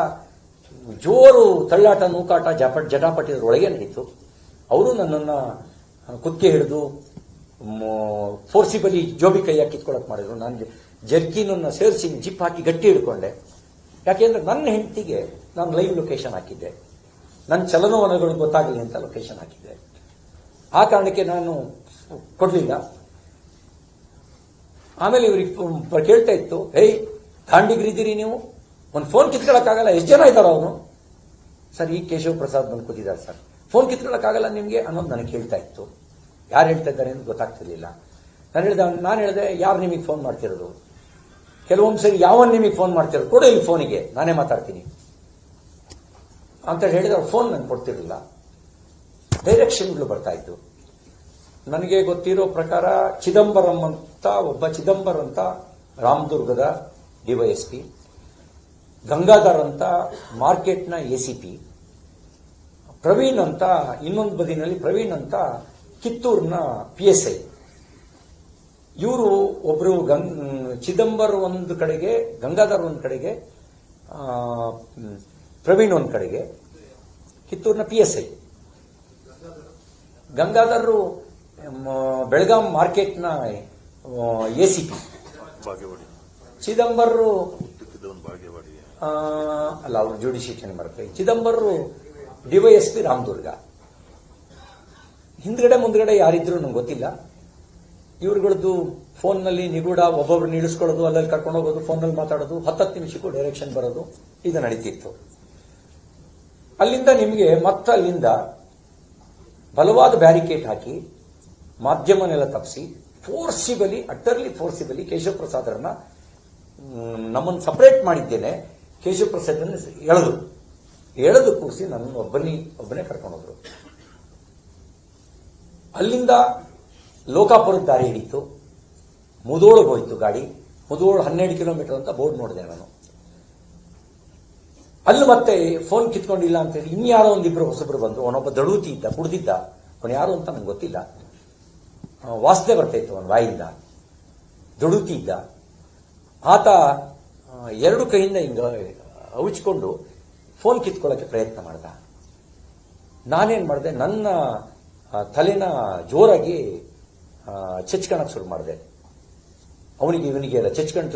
ಜೋರು ತಳ್ಳಾಟ, ನೂಕಾಟ, ಜಟಾಪಟಿಯೊಳಗೆ ನಡೀತು. ಅವರು ನನ್ನನ್ನು ಕುತ್ತಿಗೆ ಹಿಡಿದು ಫೋರ್ಸಿಬಲಿ ಜೋಬಿ ಕೈಯಾಗಿ ಕಿತ್ಕೊಳಕ್ ಮಾಡಿದ್ರು. ನಾನು ಜರ್ಕಿನನ್ನು ಸೇರಿಸಿ ಜಿಪ್ ಹಾಕಿ ಗಟ್ಟಿ ಹಿಡ್ಕೊಂಡೆ. ಯಾಕೆಂದ್ರೆ ನನ್ನ ಹೆಂಡತಿಗೆ ನಾನು ಲೈವ್ ಲೊಕೇಶನ್ ಹಾಕಿದ್ದೆ, ನನ್ನ ಚಲನವಲನಗಳು ಗೊತ್ತಾಗಲಿ ಅಂತ ಲೊಕೇಶನ್ ಹಾಕಿದ್ದೆ. ಆ ಕಾರಣಕ್ಕೆ ನಾನು ಕೊಡಲಿಲ್ಲ. ಆಮೇಲೆ ಇವ್ರಿಗೆ ಕೇಳ್ತಾ ಇತ್ತು, ಹೇಯ್ ದಾಂಡಿಗ್ರಿದ್ದೀರಿ ನೀವು, ಒಂದು ಫೋನ್ ಕಿತ್ಕೊಳ್ಳೋಕ್ಕಾಗಲ್ಲ, ಎಷ್ಟು ಜನ ಇದ್ದಾರ ಅವನು. ಸರ್, ಈ ಕೇಶವ ಪ್ರಸಾದ್ ಬಂದು ಕೂತಿದ್ದಾರೆ ಸರ್, ಫೋನ್ ಕಿತ್ಕೊಳ್ಳೋಕ್ಕಾಗಲ್ಲ ನಿಮಗೆ ಅನ್ನೋದು ನನಗೆ ಹೇಳ್ತಾ ಇತ್ತು. ಯಾರು ಹೇಳ್ತಾ ಇದ್ದಾರೆ ಅಂತ ಗೊತ್ತಾಗ್ತಿರ್ಲಿಲ್ಲ. ನಾನು ಹೇಳಿದೆ, ಯಾರು ನಿಮಗೆ ಫೋನ್ ಮಾಡ್ತಿರೋದು, ಕೆಲವೊಂದು ಸರಿ ಯಾವನ್ ನಿಮಗೆ ಫೋನ್ ಮಾಡ್ತಿರೋದು, ಕೊಡು ಇಲ್ಲಿ ಫೋನಿಗೆ, ನಾನೇ ಮಾತಾಡ್ತೀನಿ ಅಂತ ಹೇಳಿದ್ರೆ ಅವ್ರು ಫೋನ್ ನನಗೆ ಕೊಡ್ತಿರಲಿಲ್ಲ. ಡೈರೆಕ್ಷನ್ಗಳು ಬರ್ತಾ ಇತ್ತು. ನನಗೆ ಗೊತ್ತಿರೋ ಪ್ರಕಾರ ಚಿದಂಬರಂ ಅಂತ ರಾಮದುರ್ಗದ DYSP, ಗಂಗಾಧರ್ ಅಂತ ಮಾರ್ಕೆಟ್ನ ACP, ಪ್ರವೀಣ್ ಅಂತ ಇನ್ನೊಂದು ಬದಿನಲ್ಲಿ ಪ್ರವೀಣ್ ಅಂತ ಕಿತ್ತೂರಿನ PSI. ಇವರು ಒಬ್ರು ಚಿದಂಬರ್ ಒಂದು ಕಡೆಗೆ, ಗಂಗಾಧರ್ ಒಂದು ಕಡೆಗೆ, ಪ್ರವೀಣ್ ಒಂದು ಕಡೆಗೆ, ಕಿತ್ತೂರಿನ PSI. ಗಂಗಾಧರ್ ಬೆಳಗಾಂ ಮಾರ್ಕೆಟ್ನ ACP, ಚಿದಂಬರ್ ಅಲ್ಲ, ಅವರು ಜುಡಿಷಿಯಲ್ ಬರುತ್ತೆ. ಚಿದಂಬರ್ DYSP ರಾಮದುರ್ಗ. ಹಿಂದ್ಗಡೆ ಮುಂದ್ಗಡೆ ಯಾರಿದ್ರು ನಂಗೆ ಗೊತ್ತಿಲ್ಲ. ಇವ್ರುಗಳದ್ದು ಫೋನ್ನಲ್ಲಿ ನಿಗೂಢ, ಒಬ್ಬೊಬ್ರು ನಿಲ್ಲಿಸ್ಕೊಳ್ಳೋದು, ಅಲ್ಲಲ್ಲಿ ಕರ್ಕೊಂಡು ಹೋಗೋದು, ಫೋನ್ನಲ್ಲಿ ಮಾತಾಡೋದು, 10 ನಿಮಿಷಕ್ಕೂ ಡೈರೆಕ್ಷನ್ ಬರೋದು, ಇದು ನಡೀತಿತ್ತು. ಅಲ್ಲಿಂದ ಅಲ್ಲಿಂದ ಬಲವಾದ ಬ್ಯಾರಿಕೇಡ್ ಹಾಕಿ ಮಾಧ್ಯಮನೆಲ್ಲ ತಪ್ಪಿಸಿ ಅಟರ್ಲಿ ಫೋರ್ಸಿಬಲಿ ಕೇಶವ ಪ್ರಸಾದರನ್ನ ನಮ್ಮನ್ನು ಸಪರೇಟ್ ಮಾಡಿದ್ದೇನೆ. ಕೇಶವ ಪ್ರಸಾದನ್ನು ಎಳೆದು ಕೂರಿಸಿ ನನ್ನನ್ನು ಒಬ್ಬನೇ ಕರ್ಕೊಂಡು ಹೋದ್ರು. ಅಲ್ಲಿಂದ ಲೋಕಾಪುರದ ದಾರಿ ಹಿಡಿತು, ಮುದೋಳಿಗೆ ಹೋಯ್ತು ಗಾಡಿ. ಮುದೋಳು 12 ಕಿಲೋಮೀಟರ್ ಅಂತ ಬೋರ್ಡ್ ನೋಡಿದೆ ನಾನು. ಅಲ್ಲಿ ಮತ್ತೆ ಫೋನ್ ಕಿತ್ಕೊಂಡಿಲ್ಲ ಅಂತೇಳಿ ಇನ್ಯಾರೋ ಒಂದಿಬ್ರು ಹೊಸಬ್ರು ಬಂದ್ರು. ಅವನೊಬ್ಬ ದಡೂತಿ ಇದ್ದ, ಕುಡ್ದಿದ್ದ, ಅವನು ಯಾರು ಅಂತ ನಂಗೆ ಗೊತ್ತಿಲ್ಲ. ವಾಸನೆ ಬರ್ತಾ ಇತ್ತು ಅವನ ಬಾಯಿಂದ, ದಡೂತಿ ಇದ್ದ. ಆತ 2 ಕೈಯಿಂದ ಹಿಂಗ ಹೌಚ್ಕೊಂಡು ಫೋನ್ ಕಿತ್ಕೊಳ್ಳೋಕೆ ಪ್ರಯತ್ನ ಮಾಡ್ದ. ನಾನೇನ್ ಮಾಡಿದೆ, ನನ್ನ ತಲೆನ ಜೋರಾಗಿ ಚೆಚ್ಕೊಳಕ್ ಶುರು ಮಾಡಿದೆ. ಇವನಿಗೆ ಎಲ್ಲ ಚೆಚ್ಕೊಂಡು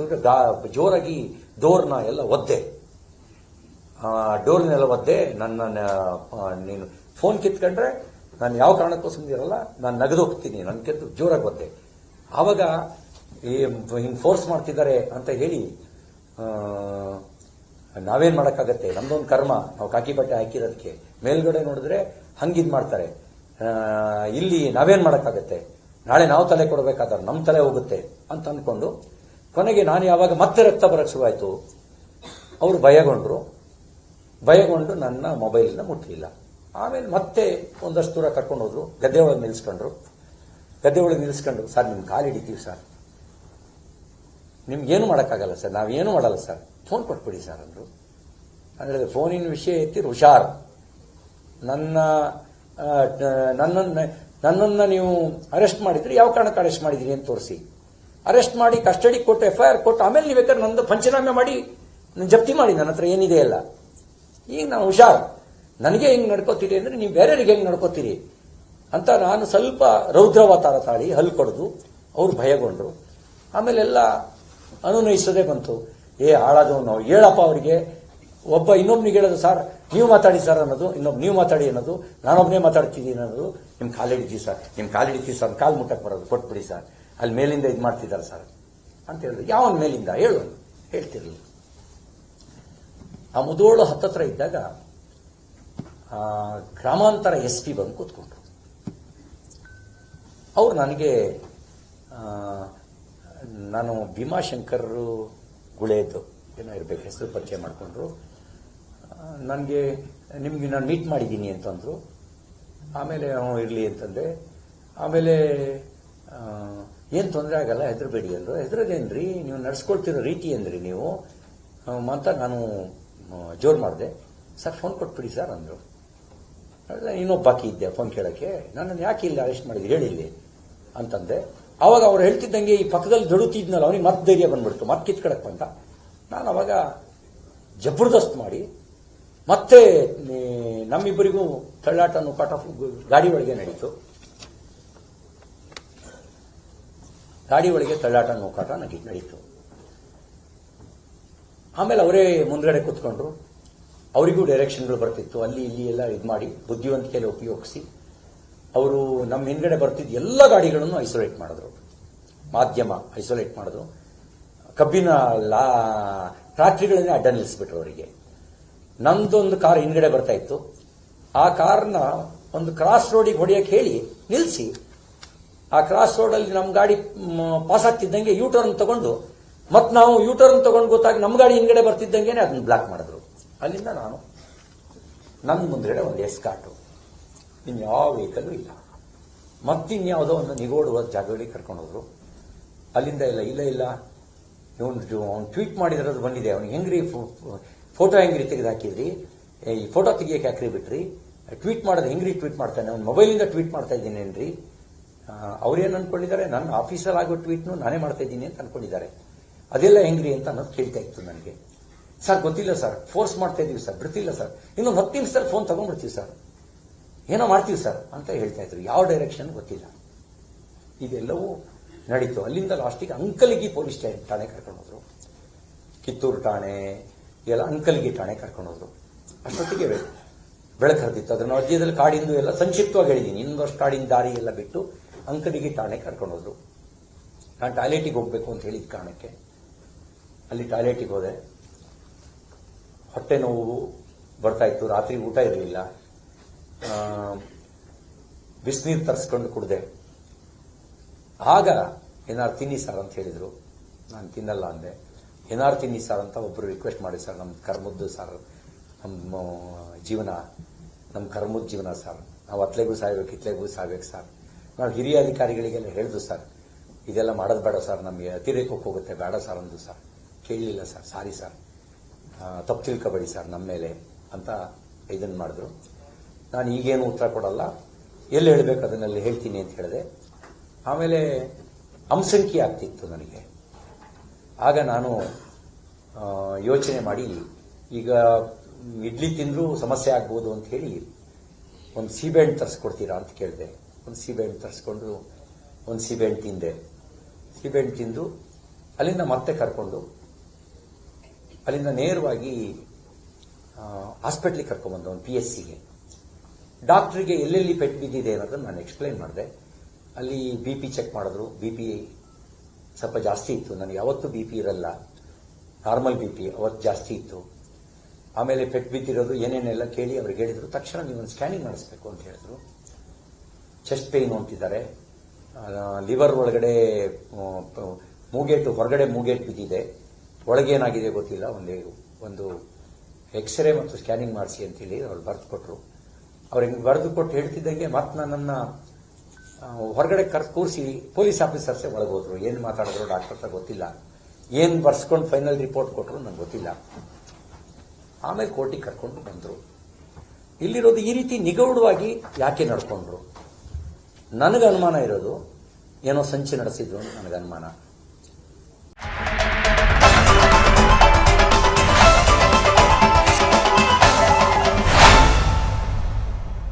ಜೋರಾಗಿ ಡೋರ್ನ ಎಲ್ಲ ಒದ್ದೆ. ಡೋರ್ನೆಲ್ಲ ಒದ್ದೆ. ನೀನು ಫೋನ್ ಕಿತ್ಕೊಂಡ್ರೆ ನಾನು ಯಾವ ಕಾರಣಕ್ಕೂ ಸುಮ್ಮನಿರಲ್ಲ, ನಾನು ನಗದೋಗ್ತೀನಿ, ನನ್ನ ಕೆತ್ತು ಜೋರಾಗಿ ಒದ್ದೆ. ಆವಾಗ ಹಿಂಗೆ ಫೋರ್ಸ್ ಮಾಡ್ತಿದ್ದಾರೆ ಅಂತ ಹೇಳಿ ನಾವೇನ್ ಮಾಡೋಕ್ಕಾಗತ್ತೆ, ನಮ್ದೊಂದು ಕರ್ಮ, ನಾವು ಕಾಕಿ ಬಟ್ಟೆ ಹಾಕಿರೋದಕ್ಕೆ. ಮೇಲ್ಗಡೆ ನೋಡಿದ್ರೆ ಹಂಗಿದ್ ಮಾಡ್ತಾರೆ, ಇಲ್ಲಿ ನಾವೇನ್ ಮಾಡೋಕ್ಕಾಗತ್ತೆ, ನಾಳೆ ನಾವು ತಲೆ ಕೊಡಬೇಕಾದ್ರೆ ನಮ್ಮ ತಲೆ ಹೋಗುತ್ತೆ ಅಂತ ಅನ್ಕೊಂಡು ಕೊನೆಗೆ ನಾನು ಯಾವಾಗ ಮತ್ತೆ ರಕ್ತ ಬರಕ್ಕೆ ಶುರುವಾಯಿತು, ಅವರು ಭಯಗೊಂಡು ನನ್ನ ಮೊಬೈಲ್ನ ಮುಟ್ಟಲಿಲ್ಲ. ಆಮೇಲೆ ಮತ್ತೆ ಒಂದಷ್ಟು ದೂರ ಕರ್ಕೊಂಡು ಹೋದ್ರು, ಗದ್ದೆ ಒಳಗೆ ನಿಲ್ಲಿಸ್ಕೊಂಡ್ರು. ಸರ್ ನಿಮ್ ಕಾಲು ಹಿಡಿತೀವಿ ಸರ್, ನಿಮ್ಗೇನು ಮಾಡೋಕ್ಕಾಗಲ್ಲ ಸರ್, ನಾವೇನು ಮಾಡಲ್ಲ ಸರ್, ಫೋನ್ ಕೊಟ್ಬಿಡಿ ಸರ್ ಅಂದ್ರು. ನಾನು ಹೇಳಿದೆ, ಫೋನಿನ ವಿಷಯ ಎತ್ತಿರು ಹುಷಾರ್, ನನ್ನನ್ನ ನೀವು ಅರೆಸ್ಟ್ ಮಾಡಿದ್ರಿ, ಯಾವ ಕಾರಣಕ್ಕೆ ಅರೆಸ್ಟ್ ಮಾಡಿದ್ರಿ ಅಂತ ತೋರಿಸಿ, ಅರೆಸ್ಟ್ ಮಾಡಿ ಕಸ್ಟಡಿ ಕೊಟ್ಟು FIR ಕೊಟ್ಟು ಆಮೇಲೆ ನೀವು ಬೇಕಾದ್ರೆ ನಂದು ಪಂಚನಾಮೆ ಮಾಡಿ ಜಪ್ತಿ ಮಾಡಿ, ನನ್ನ ಹತ್ರ ಏನಿದೆ ಅಲ್ಲ. ಈಗ ನಾನು ಹುಷಾರ್, ನನಗೆ ಹೆಂಗ್ ನಡ್ಕೋತೀರಿ ಅಂದ್ರೆ ನೀವು ಬೇರೆಯವ್ರಿಗೆ ಹೆಂಗ್ ನಡ್ಕೋತೀರಿ ಅಂತ ನಾನು ಸ್ವಲ್ಪ ರೌದ್ರವತಾರ ತಾಳಿ ಹಲ್ಲು ಕೊಡದು. ಅವ್ರು ಭಯಗೊಂಡ್ರು. ಆಮೇಲೆಲ್ಲ ಅನುನಯಿಸೋದೇ ಬಂತು. ಹಾಳಾದವ್ ನಾವು ಹೇಳಪ್ಪ ಅವರಿಗೆ, ಒಬ್ಬ ಇನ್ನೊಬ್ನಿಗೆ ಹೇಳೋದು ಸರ್ ನೀವು ಮಾತಾಡಿ ಸರ್ ಅನ್ನೋದು, ಇನ್ನೊಬ್ಬ ನೀವು ಮಾತಾಡಿ ಅನ್ನೋದು, ನಾನೊಬ್ಬನೇ ಮಾತಾಡ್ತಿದ್ದೀನಿ ಅನ್ನೋದು. ನಿಮ್ ಕಾಲು ಹಿಡಿತೀವಿ ಸರ್, ಕಾಲು ಮುಟ್ಟಕ್ಕೆ ಬರೋದು, ಕೊಟ್ಬಿಡಿ ಸರ್, ಅಲ್ಲಿ ಮೇಲಿಂದ ಇದು ಮಾಡ್ತಿದ್ದಾರೆ ಸರ್ ಅಂತ ಹೇಳಿದ್ರು. ಯಾವನ್ ಮೇಲಿಂದ ಹೇಳು, ಹೇಳ್ತಿರ್ಲಿಲ್ಲ. ಆ ಮುದೋಳು ಹತ್ತತ್ರ ಇದ್ದಾಗ ಗ್ರಾಮಾಂತರ SP ಬಂದು ಕೂತ್ಕೊಂಡ್ರು. ಅವ್ರು ನನಗೆ, ನಾನು ಭೀಮಾಶಂಕರ್ ಗುಳೇದು ಏನೋ ಇರ್ಬೇಕು ಹೆಸರು ಪರಿಚಯ ಮಾಡಿಕೊಂಡ್ರು. ನನಗೆ ನಿಮ್ಗೆ ನಾನು ಮೀಟ್ ಮಾಡಿದ್ದೀನಿ ಅಂತಂದ್ರು. ಆಮೇಲೆ ಇರಲಿ ಅಂತಂದೆ. ಆಮೇಲೆ ಏನು ತೊಂದರೆ ಆಗಲ್ಲ, ಹೆದರಬೇಡಿ ಅಂದ್ರು. ಹೆದರದೇನ್ರಿ, ನೀವು ನಡ್ಸ್ಕೊಳ್ತಿರೋ ರೀತಿ ಅಂದ್ರಿ ನೀವು ಅಂತ ನಾನು ಜೋರು ಮಾಡಿದೆ. ಸರ್ ಫೋನ್ ಕೊಟ್ಬಿಡಿ ಸರ್ ಅಂದರು. ಇನ್ನೊಬ್ಬ ಬಾಕಿ ಇದ್ದೆ ಫೋನ್ ಕೇಳೋಕ್ಕೆ. ನನ್ನನ್ನು ಯಾಕೆ ಇಲ್ಲಿ ಅರೆಸ್ಟ್ ಮಾಡಿದ್ರಿ ಹೇಳಿಲ್ಲಿ ಅಂತಂದೆ. ಅವಾಗ ಅವ್ರು ಹೇಳ್ತಿದ್ದಂಗೆ ಈ ಪಕ್ಕದಲ್ಲಿ ದೊಡುತ್ತಿದ್ನಲ್ಲ, ಅವನಿಗೆ ಮತ್ತೆ ಧೈರ್ಯ ಬಂದ್ಬಿಡ್ತು, ಮತ್ತೆ ಕಿತ್ಕಡಕ್ ಬಂತ. ನಾನು ಅವಾಗ ಜಬರ್ದಸ್ತ್ ಮಾಡಿ ಮತ್ತೆ ನಮ್ಮಿಬ್ಬರಿಗೂ ತಳ್ಳಾಟ ನೂಕಾಟ ಗಾಡಿ ಒಳಗೆ ನಡೀತು. ಗಾಡಿ ಒಳಗೆ ತಳ್ಳಾಟ ನೂಕಾಟ ನಡೀತು. ಆಮೇಲೆ ಅವರೇ ಮುಂದ್ಗಡೆ ಕೂತ್ಕೊಂಡ್ರು. ಅವರಿಗೂ ಡೈರೆಕ್ಷನ್ಗಳು ಬರ್ತಿತ್ತು, ಅಲ್ಲಿ ಇಲ್ಲಿ ಎಲ್ಲ ಇದು ಮಾಡಿ ಬುದ್ಧಿವಂತಿಕೆಯಲ್ಲಿ ಉಪಯೋಗಿಸಿ ಅವರು ನಮ್ಮ ಹಿಂದ್ಗಡೆ ಬರ್ತಿದ್ದ ಎಲ್ಲ ಗಾಡಿಗಳನ್ನು ಐಸೋಲೇಟ್ ಮಾಡಿದ್ರು. ಮಾಧ್ಯಮ ಐಸೋಲೇಟ್ ಮಾಡಿದ್ರು. ಕಬ್ಬಿನ ಫ್ಯಾಕ್ಟ್ರಿಗಳನ್ನೇ ಅಡ್ಡ ನಿಲ್ಲಿಸ್ಬಿಟ್ರು ಅವರಿಗೆ. ನಮ್ದೊಂದು ಕಾರ್ ಹಿಂದ್ಗಡೆ ಬರ್ತಾ ಇತ್ತು. ಆ ಕಾರ್ನ ಒಂದು ಕ್ರಾಸ್ ರೋಡಿಗೆ ಹೊಡೆಯಕ್ಕೆ ಹೇಳಿ ನಿಲ್ಲಿಸಿ, ಆ ಕ್ರಾಸ್ ರೋಡಲ್ಲಿ ನಮ್ಮ ಗಾಡಿ ಪಾಸ್ ಆಗ್ತಿದ್ದಂಗೆ ಯೂಟರ್ನ್ ತಗೊಂಡು, ಮತ್ತೆ ನಾವು ಯೂಟರ್ನ್ ತಗೊಂಡು ಗೊತ್ತಾಗಿ ನಮ್ಮ ಗಾಡಿ ಹಿಂದ್ಗಡೆ ಬರ್ತಿದ್ದಂಗೆ ಅದನ್ನ ಬ್ಲಾಕ್ ಮಾಡಿದ್ರು. ಅಲ್ಲಿಂದ ನಾನು ನನ್ನ ಮುಂದ್ಗಡೆ ಒಂದು ಎಸ್ಕಾಟು, ಇನ್ಯಾವ ವೆಹಿಕಲ್ ಇಲ್ಲ. ಮತ್ತಿನ್ಯಾವುದೋ ಒಂದು ನಿಗೋಡುವ ಜಾಗಗಳಿಗೆ ಕರ್ಕೊಂಡು ಹೋದ್ರು. ಅಲ್ಲಿಂದ ಇಲ್ಲ ಅವನು ಟ್ವೀಟ್ ಮಾಡಿದ್ರದ್ದು ಬಂದಿದೆ, ಅವ್ನಿಗೆ ಹೆಂಗ್ರಿ ಫೋಟೋ ಹೆಂಗ್ರಿ ತೆಗೆದು ಹಾಕಿದ್ರಿ, ಈ ಫೋಟೋ ತೆಗಿಯಕ್ಕೆ ಯಾಕ್ರಿ ಬಿಟ್ರಿ, ಟ್ವೀಟ್ ಮಾಡೋದು ಹೆಂಗ್ರಿ ಟ್ವೀಟ್ ಮಾಡ್ತಾನೆ, ಅವ್ನು ಮೊಬೈಲಿಂದ ಟ್ವೀಟ್ ಮಾಡ್ತಾ ಇದ್ದೀನಿ ಏನ್ರಿ. ಅವ್ರೇನು ಅನ್ಕೊಂಡಿದ್ದಾರೆ, ನನ್ನ ಆಫೀಸಲ್ಲಿ ಆಗೋ ಟ್ವೀಟ್ನು ನಾನೇ ಮಾಡ್ತಾ ಇದ್ದೀನಿ ಅಂತ ಅನ್ಕೊಂಡಿದ್ದಾರೆ. ಅದೆಲ್ಲ ಹೆಂಗ್ರಿ ಅಂತ ಅನ್ನೋದು ಕೇಳ್ತಾ ಇತ್ತು ನನಗೆ. ಸರ್ ಗೊತ್ತಿಲ್ಲ ಸರ್, ಫೋರ್ಸ್ ಮಾಡ್ತಾ ಇದೀವಿ ಸರ್, ಬಿಡ್ತಿಲ್ಲ ಸರ್, ಇನ್ನೊಂದು 10 ನಿಮಿಷದಲ್ಲಿ ಫೋನ್ ತಗೊಂಡ್ಬಿಡ್ತೀವಿ ಸರ್, ಏನೋ ಮಾಡ್ತೀವಿ ಸರ್ ಅಂತ ಹೇಳ್ತಾ ಇದ್ರು. ಯಾವ ಡೈರೆಕ್ಷನ್ ಗೊತ್ತಿಲ್ಲ. ಇದೆಲ್ಲವೂ ನಡೀತು. ಅಲ್ಲಿಂದ ಲಾಸ್ಟಿಗೆ ಅಂಕಲ್ಗಿ ಪೊಲೀಸ್ ಠಾಣೆ ಕರ್ಕೊಂಡು ಹೋದ್ರು. ಕಿತ್ತೂರು ಠಾಣೆ ಎಲ್ಲ ಅಂಕಲ್ಗಿ ಠಾಣೆ ಕರ್ಕೊಂಡು ಹೋದ್ರು. ಅಷ್ಟೊತ್ತಿಗೆ ಬೆಳಕು ಹರಿದಿತ್ತು. ಅದನ್ನ ಮಧ್ಯದಲ್ಲಿ ಕಾಡಿಂದು ಎಲ್ಲ ಸಂಕ್ಷಿಪ್ತವಾಗಿ ಹೇಳಿದ್ದೀನಿ. ಇನ್ನೊಂದಷ್ಟು ಕಾಡಿನ ದಾರಿ ಎಲ್ಲ ಬಿಟ್ಟು ಅಂಕಲ್ಗಿ ಠಾಣೆ ಕರ್ಕೊಂಡು ಹೋದ್ರು. ನಾನು ಟಾಯ್ಲೆಟಿಗೆ ಹೋಗ್ಬೇಕು ಅಂತ ಹೇಳಿದ ಕಾರಣಕ್ಕೆ ಅಲ್ಲಿ ಟಾಯ್ಲೆಟಿಗೆ ಹೋದೆ. ಹೊಟ್ಟೆ ನೋವು ಬರ್ತಾ ಇತ್ತು, ರಾತ್ರಿ ಊಟ ಇರಲಿಲ್ಲ. ಬಿಸಿನೀರು ತರಿಸ್ಕೊಂಡು ಕುಡ್ದೆ. ಆಗ ಏನಾರು ತಿನ್ನಿ ಸರ್ ಅಂತ ಹೇಳಿದ್ರು. ನಾನು ತಿನ್ನಲ್ಲ ಅಂದೆ. ಏನಾರು ತಿನ್ನಿ ಸರ್ ಅಂತ ಒಬ್ಬರು ರಿಕ್ವೆಸ್ಟ್ ಮಾಡಿ, ಸರ್ ನಮ್ಮ ಕರ್ಮದ್ದು ಸರ್, ನಮ್ಮ ಜೀವನ ನಮ್ಮ ಕರ್ಮದ ಜೀವನ ಸರ್, ನಾವು ಅತ್ಲೆಗೂ ಸಾಯ್ಬೇಕು ಇತ್ಲೆಗೂ ಸಾಯ್ಬೇಕು ಸರ್. ನಾವು ಹಿರಿಯ ಅಧಿಕಾರಿಗಳಿಗೆಲ್ಲ ಹೇಳಿದ್ರು ಸರ್, ಇದೆಲ್ಲ ಮಾಡೋದು ಬೇಡ ಸರ್, ನಮಗೆ ಅತಿರೇಕಕ್ಕೆ ಹೋಗುತ್ತೆ, ಬೇಡ ಸರ್ ಅಂದು ಸರ್. ಕೇಳಲಿಲ್ಲ ಸರ್, ಸಾರಿ ಸರ್, ತಪ್ಪು ತಿಳ್ಕೊಬೇಡಿ ಸರ್ ನಮ್ಮ ಮೇಲೆ ಅಂತ ಇದನ್ನು ಮಾಡಿದ್ರು. ನಾನು ಈಗೇನು ಉತ್ತರ ಕೊಡಲ್ಲ, ಎಲ್ಲಿ ಹೇಳಬೇಕು ಅದನ್ನಲ್ಲಿ ಹೇಳ್ತೀನಿ ಅಂತ ಹೇಳಿದೆ. ಆಮೇಲೆ ಅಂಸಂಖ್ಯೆ ಆಗ್ತಿತ್ತು ನನಗೆ. ಆಗ ನಾನು ಯೋಚನೆ ಮಾಡಿ, ಈಗ ಇಡ್ಲಿ ತಿಂದರೂ ಸಮಸ್ಯೆ ಆಗ್ಬೋದು ಅಂತ ಹೇಳಿ ಒಂದು ಸೀಬೆಹಣ್ಣು ತರಿಸ್ಕೊಡ್ತೀರಾ ಅಂತ ಕೇಳಿದೆ. ಒಂದು ಸೀಬೆಹಣ್ಣು ತರಿಸ್ಕೊಂಡು ಒಂದು ಸೀಬೆಹಣ್ಣು ತಿಂದೆ. ಸೀಬೆಹಣ್ಣು ತಿಂದು ಅಲ್ಲಿಂದ ಮತ್ತೆ ಕರ್ಕೊಂಡು ಅಲ್ಲಿಂದ ನೇರವಾಗಿ ಹಾಸ್ಪಿಟ್ಲಿಗೆ ಕರ್ಕೊಂಡ್ಬಂದೆ, ಒಂದು PSCಗೆ. ಡಾಕ್ಟ್ರಿಗೆ ಎಲ್ಲೆಲ್ಲಿ ಪೆಟ್ಟು ಬಿದ್ದಿದೆ ಅನ್ನೋದನ್ನು ನಾನು ಎಕ್ಸ್ಪ್ಲೈನ್ ಮಾಡಿದೆ. ಅಲ್ಲಿ BP ಚೆಕ್ ಮಾಡಿದ್ರು. BP ಸ್ವಲ್ಪ ಜಾಸ್ತಿ ಇತ್ತು. ನನಗೆ ಯಾವತ್ತೂ BP ಇರಲ್ಲ. ನಾರ್ಮಲ್ BP ಅವತ್ತು ಜಾಸ್ತಿ ಇತ್ತು. ಆಮೇಲೆ ಪೆಟ್ಟು ಬಿದ್ದಿರೋದು ಏನೇನೆಲ್ಲ ಕೇಳಿ ಅವ್ರಿಗೆ ಹೇಳಿದ್ರು. ತಕ್ಷಣ ನೀವು ಒಂದು ಸ್ಕ್ಯಾನಿಂಗ್ ಮಾಡಿಸ್ಬೇಕು ಅಂತ ಹೇಳಿದ್ರು. ಚೆಸ್ಟ್ ಪೇಯ್ನ್ ಅಂತಿದ್ದಾರೆ, ಲಿವರ್ ಒಳಗಡೆ ಮೂಗೇಟು, ಹೊರಗಡೆ ಮೂಗೇಟು ಬಿದ್ದಿದೆ, ಒಳಗೇನಾಗಿದೆ ಗೊತ್ತಿಲ್ಲ, ಒಂದು ಎಕ್ಸ್ರೇ ಮತ್ತು ಸ್ಕ್ಯಾನಿಂಗ್ ಮಾಡಿಸಿ ಅಂತೇಳಿ ಅವ್ರು ಬರೆದು ಕೊಟ್ಟರು. ಅವ್ರಿಗೆ ಬರೆದು ಕೊಟ್ಟು ಹೇಳ್ತಿದ್ದಂಗೆ ಮತ್ತೆ ನನ್ನನ್ನು ಹೊರಗಡೆ ಕೂರಿಸಿ ಪೊಲೀಸ್ ಆಫೀಸರ್ಸೇ ಒಳಗೆ ಹೋದ್ರು. ಏನು ಮಾತಾಡಿದ್ರು ಡಾಕ್ಟರ್ ಹತ್ರ ಗೊತ್ತಿಲ್ಲ, ಏನು ಬರ್ಸ್ಕೊಂಡು ಫೈನಲ್ ರಿಪೋರ್ಟ್ ಕೊಟ್ಟರು ನಂಗೆ ಗೊತ್ತಿಲ್ಲ. ಆಮೇಲೆ ಕೋರ್ಟಿಗೆ ಕರ್ಕೊಂಡು ಬಂದರು. ಇಲ್ಲಿರೋದು ಈ ರೀತಿ ನಿಗೂಢವಾಗಿ ಯಾಕೆ ನಡ್ಕೊಂಡ್ರು? ನನಗೆ ಅನುಮಾನ ಇರೋದು ಏನೋ ಸಂಚು ನಡೆಸಿದ್ರು ಅಂತ ನನಗೆ ಅನುಮಾನ.